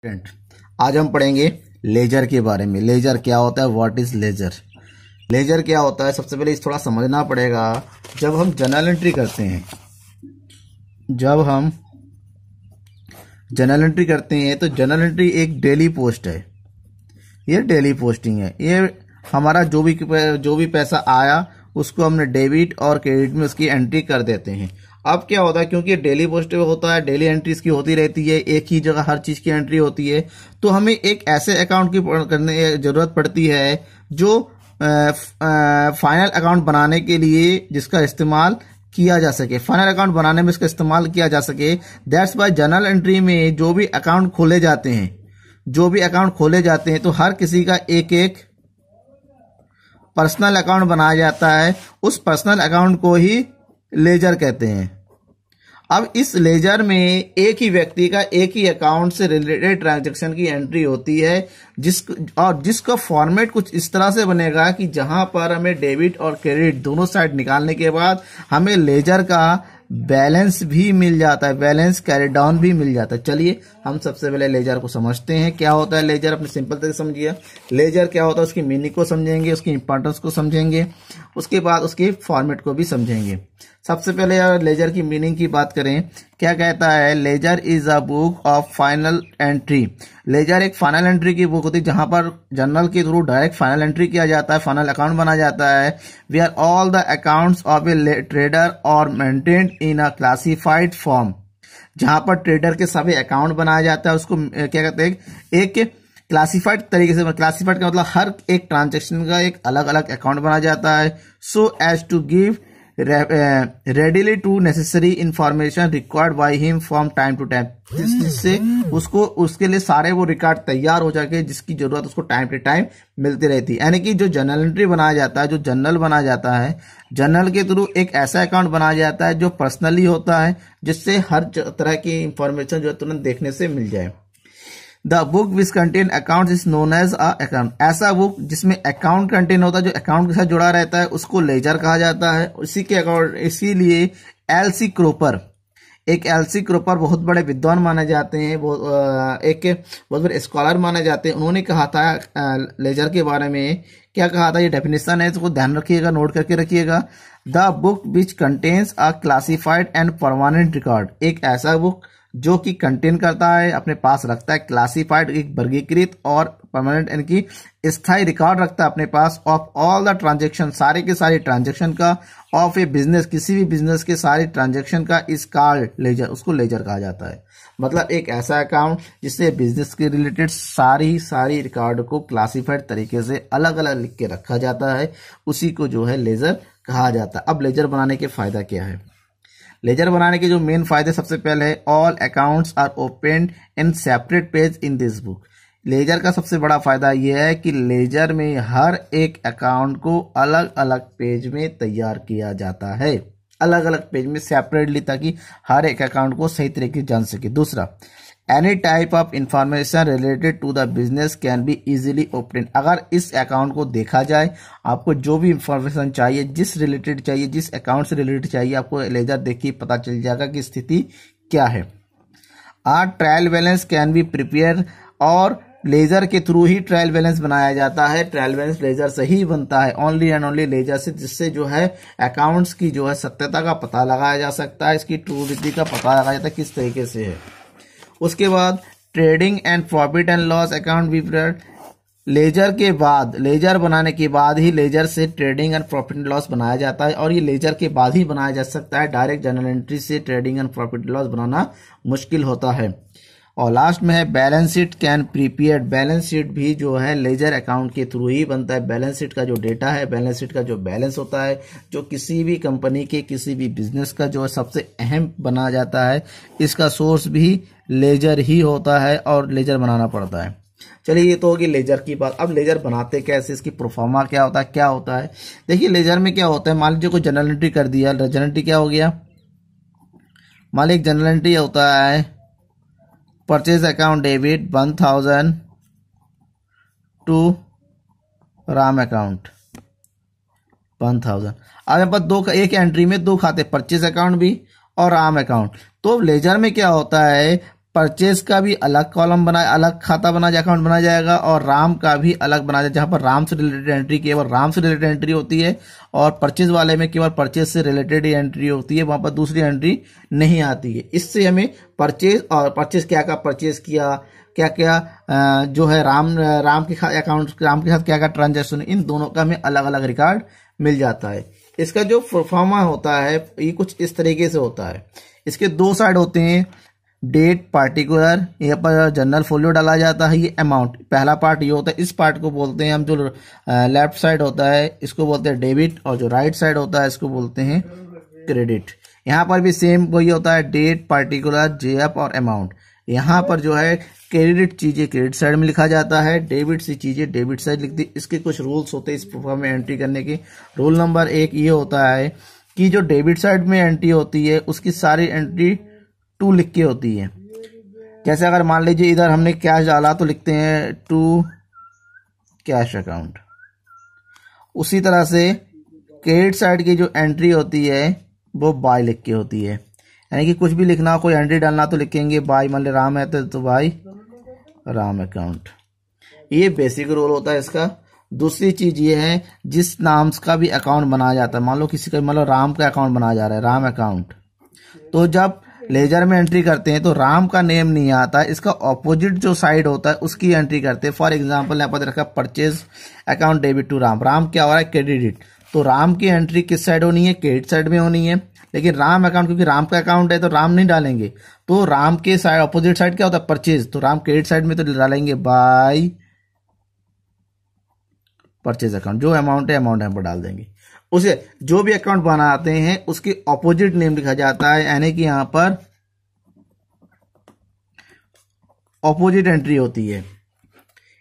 Student, आज हम पढ़ेंगे लेजर के बारे में। लेजर क्या होता है, व्हाट इज लेजर। लेजर क्या होता है, सबसे पहले इस थोड़ा समझना पड़ेगा। जब हम जर्नल एंट्री करते हैं तो जर्नल एंट्री एक डेली पोस्ट है। ये डेली पोस्टिंग है। ये हमारा जो भी पैसा आया उसको हमने डेबिट और क्रेडिट में उसकी एंट्री कर देते हैं। अब क्या होता है, क्योंकि डेली पोस्ट होता है, डेली एंट्रीज की होती रहती है, एक ही जगह हर चीज की एंट्री होती है, तो हमें एक ऐसे अकाउंट की करने की जरूरत पड़ती है जो फाइनल अकाउंट बनाने के लिए जिसका इस्तेमाल किया जा सके, फाइनल अकाउंट बनाने में इसका इस्तेमाल किया जा सके। दैट्स वाई जर्नल एंट्री में जो भी अकाउंट खोले जाते हैं तो हर किसी का एक एक पर्सनल अकाउंट बनाया जाता है। उस पर्सनल अकाउंट को ही लेजर कहते हैं। अब इस लेजर में एक ही व्यक्ति का एक ही अकाउंट से रिलेटेड ट्रांजैक्शन की एंट्री होती है, जिसका फॉर्मेट कुछ इस तरह से बनेगा कि जहां पर हमें डेबिट और क्रेडिट दोनों साइड निकालने के बाद हमें लेजर का बैलेंस भी मिल जाता है, बैलेंस कैरी डाउन भी मिल जाता है। चलिए हम सबसे पहले लेजर को समझते हैं। क्या होता है लेजर, अपने सिंपल तरीके से समझिए। लेजर क्या होता है, उसकी मीनिंग को समझेंगे, उसकी इंपॉर्टेंस को समझेंगे, उसके बाद उसके फॉर्मेट को भी समझेंगे। सबसे पहले यार लेजर की मीनिंग की बात करें, क्या कहता है, ledger is a book of final entry. Ledger एक फाइनल एंट्री की बुक होती है जहां पर जर्नल के थ्रू डायरेक्ट फाइनल एंट्री किया जाता है, फाइनल अकाउंट बना जाता है। We are all the accounts of a trader are maintained in a classified form. जहां पर ट्रेडर के सभी अकाउंट बनाया जाता है, उसको क्या कहते हैं, एक क्लासिफाइड तरीके से। क्लासिफाइड का मतलब हर एक ट्रांजेक्शन का एक अलग अलग अकाउंट बनाया जाता है, so as to give readily to necessary information required by him from time to time. जिससे उसको उसके लिए सारे वो रिकॉर्ड तैयार हो जाके जिसकी जरूरत उसको टाइम टू टाइम मिलती रहती है। यानी कि जो जर्नल एंट्री बनाया जाता है, जो जर्नल बनाया जाता है, जर्नल के थ्रू एक ऐसा अकाउंट बनाया जाता है जो पर्सनली होता है, जिससे हर तरह की इंफॉर्मेशन जो तुरंत देखने से मिल जाए। The book which contain account is known as a account. ऐसा बुक जिसमें अकाउंट कंटेन होता है, जो अकाउंट के साथ जुड़ा रहता है, उसको लेजर कहा जाता है। इसी के अकाउंट, इसीलिए एलसी क्रोपर, एक एलसी क्रोपर बहुत बड़े विद्वान माने जाते हैं, बहुत बड़े स्कॉलर माने जाते हैं। उन्होंने कहा था लेजर के बारे में, क्या कहा था, ये डेफिनेशन है, इसको ध्यान रखिएगा, नोट करके रखिएगा। The book which contains a classified and permanent record. एक ऐसा बुक जो कि कंटेन करता है, अपने पास रखता है क्लासिफाइड, एक वर्गीकृत, और परमानेंट यानी कि स्थायी रिकॉर्ड रखता है अपने पास ऑफ ऑल द ट्रांजेक्शन, सारे के सारे ट्रांजेक्शन का, ऑफ ए बिजनेस, किसी भी बिजनेस के सारे ट्रांजेक्शन का, इस कॉल्ड लेजर, उसको लेजर कहा जाता है। मतलब एक ऐसा अकाउंट जिससे बिजनेस के रिलेटेड सारी रिकॉर्ड को क्लासिफाइड तरीके से अलग अलग लिख के रखा जाता है, उसी को जो है लेजर कहा जाता है। अब लेजर बनाने के फायदा क्या है, लेजर बनाने के जो मेन फायदे, सबसे पहले है all accounts are opened in separate page in this book. Ledger का सबसे बड़ा फायदा यह है कि लेजर में हर एक अकाउंट को अलग अलग पेज में तैयार किया जाता है, अलग अलग पेज में सेपरेटली, ताकि हर एक अकाउंट को सही तरीके से जान सके। दूसरा, any type of information related to the business can be easily open. अगर इस अकाउंट को देखा जाए, आपको जो भी इंफॉर्मेशन चाहिए, जिस अकाउंट से रिलेटेड चाहिए, आपको लेजर देखिए पता चल जाएगा कि स्थिति क्या है। Trial balance can be prepare, और लेजर के थ्रू ही ट्रायल बैलेंस बनाया जाता है। ट्रायल बैलेंस लेजर से ही बनता है, ओनली एंड ओनली लेजर से, जिससे जो है अकाउंट्स की जो है सत्यता का पता लगाया जा सकता है, इसकी ट्रूरिटी का पता लगाया जाता है किस तरीके से है। उसके बाद trading and profit and loss account भी लेजर बनाने के बाद ही लेजर से trading and profit and loss बनाया जाता है, और ये लेजर के बाद ही बनाया जा सकता है। डायरेक्ट जर्नल एंट्री से trading and profit and loss बनाना मुश्किल होता है। और लास्ट में है balance sheet can prepared. Balance sheet भी जो है लेजर अकाउंट के थ्रू ही बनता है। बैलेंस शीट का जो डेटा है, बैलेंस शीट का जो बैलेंस होता है, जो किसी भी कंपनी के, किसी भी बिजनेस का जो है सबसे अहम बना जाता है, इसका सोर्स भी लेजर ही होता है, और लेजर बनाना पड़ता है। चलिए ये तो होगी लेजर की बात। अब लेजर बनाते कैसे, इसकी प्रोफार्मा क्या होता है। देखिए लेजर में क्या होता है, मान लीजिए कोई जर्नल एंट्री कर दिया, जर्नल एंट्री क्या हो गया, मान लीजिए जर्नल एंट्री होता है purchase account debit 1000 to Ram account 1000। अब यहाँ पर एक एंट्री में दो खाते, परचेज अकाउंट भी और राम अकाउंट। तो लेजर में क्या होता है, परचेज का भी अलग कॉलम अलग खाता अकाउंट बनाया जाएगा, और राम का भी अलग बनाया जाएगा, जहां पर राम से रिलेटेड एंट्री केवल राम से रिलेटेड एंट्री होती है, और परचेज वाले में केवल परचेज से रिलेटेड ही एंट्री होती है, वहां पर दूसरी एंट्री नहीं आती है। इससे हमें परचेज और परचेज क्या क्या परचेज किया, क्या क्या जो है राम के अकाउंट राम के साथ क्या क्या ट्रांजेक्शन, इन दोनों का हमें अलग अलग रिकॉर्ड मिल जाता है। इसका जो प्रोफार्मा होता है ये कुछ इस तरीके से होता है। इसके दो साइड होते हैं, डेट पार्टिकुलर, यहाँ पर जनरल फोलियो डाला जाता है, ये अमाउंट पहला पार्ट ये होता है। इस पार्ट को बोलते हैं हम, जो लेफ्ट साइड होता है इसको बोलते हैं डेबिट, और जो राइट साइड होता है इसको बोलते हैं क्रेडिट। यहाँ पर भी सेम वही होता है, डेट पार्टिकुलर जेएफ और अमाउंट। यहाँ पर जो है क्रेडिट चीजें क्रेडिट साइड में लिखा जाता है, डेबिट सी चीजें डेबिट साइड लिखती। इसके कुछ रूल्स होते हैं इस प्रोफार्मा में एंट्री करने के। रूल नंबर 1 ये होता है कि जो डेबिट साइड में एंट्री होती है उसकी सारी एंट्री टू लिख के होती है। जैसे अगर मान लीजिए इधर हमने कैश डाला तो लिखते हैं टू कैश अकाउंट। उसी तरह से क्रेडिट साइड की जो एंट्री होती है वो बाय लिख के होती है, यानी कि कुछ भी लिखना कोई एंट्री डालना तो लिखेंगे बाय, मान ली राम है तो बाय राम अकाउंट। ये बेसिक रूल होता है इसका। दूसरी चीज ये है, जिस नाम का भी अकाउंट बनाया जाता है, मान लो किसी का मतलब राम का अकाउंट बनाया जा रहा है, राम अकाउंट, तो जब लेजर में एंट्री करते हैं तो राम का नेम नहीं आता, इसका ऑपोजिट जो साइड होता है उसकी एंट्री करते हैं। फॉर एग्जांपल यहाँ पर रखा purchase account debit to Ram, Ram क्या हो रहा है क्रेडिट, तो राम की एंट्री किस साइड होनी है, क्रेडिट साइड में होनी है। लेकिन राम अकाउंट, क्योंकि राम का अकाउंट है तो राम नहीं डालेंगे, तो राम के साइड ऑपोजिट साइड क्या होता है परचेज, तो राम क्रेडिट साइड में तो डालेंगे बाय परचेज अकाउंट, जो अमाउंट है अमाउंट यहाँ पर डाल देंगे। उसे जो भी अकाउंट बनाते हैं उसके ऑपोजिट नेम लिखा जाता है, यानी कि यहां पर ऑपोजिट एंट्री होती है।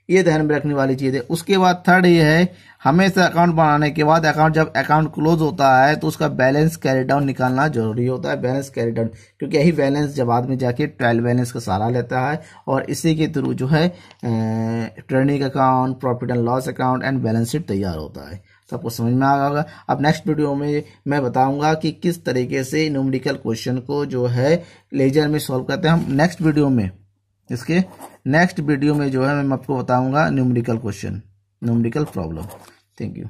ये ध्यान में रखने वाली चीज है। उसके बाद थर्ड ये है, हमेशा अकाउंट बनाने के बाद जब अकाउंट क्लोज होता है तो उसका बैलेंस कैरी डाउन निकालना जरूरी होता है। बैलेंस कैरी डाउन, क्योंकि यही बैलेंस जब बाद में जाके ट्रायल बैलेंस का सहारा लेता है, और इसी के थ्रू जो है trading account, profit and loss account and balance sheet तैयार होता है। सबको समझ में आ गया होगा। अब नेक्स्ट वीडियो में मैं बताऊंगा कि किस तरीके से न्यूमेरिकल क्वेश्चन को जो है लेजर में सॉल्व करते हैं। हम नेक्स्ट वीडियो में जो है मैं आपको बताऊंगा numerical question, numerical problem. Thank you.